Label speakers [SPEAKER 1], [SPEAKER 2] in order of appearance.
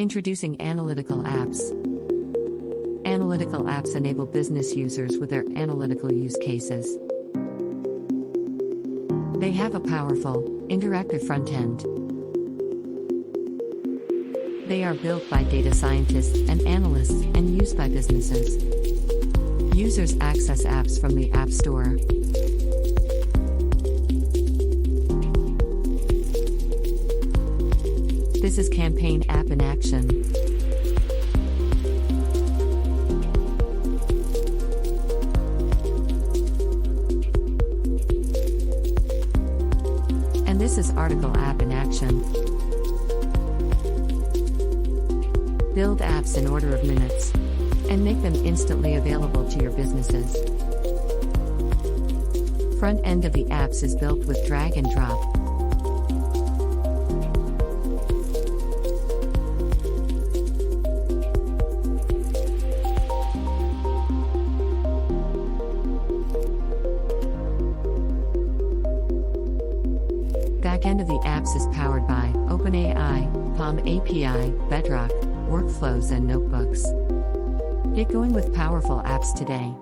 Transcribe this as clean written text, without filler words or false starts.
[SPEAKER 1] Introducing Analytical Apps. Analytical apps enable business users with their analytical use cases. They have a powerful, interactive front end. They are built by data scientists and analysts and used by businesses. Users access apps from the App Store. This is Campaign App in action. And this is Article App in action. Build apps in order of minutes and make them instantly available to your businesses. Front end of the apps is built with drag and drop. Backend of the apps is powered by OpenAI, Palm API, Bedrock, Workflows and Notebooks. Get going with powerful apps today.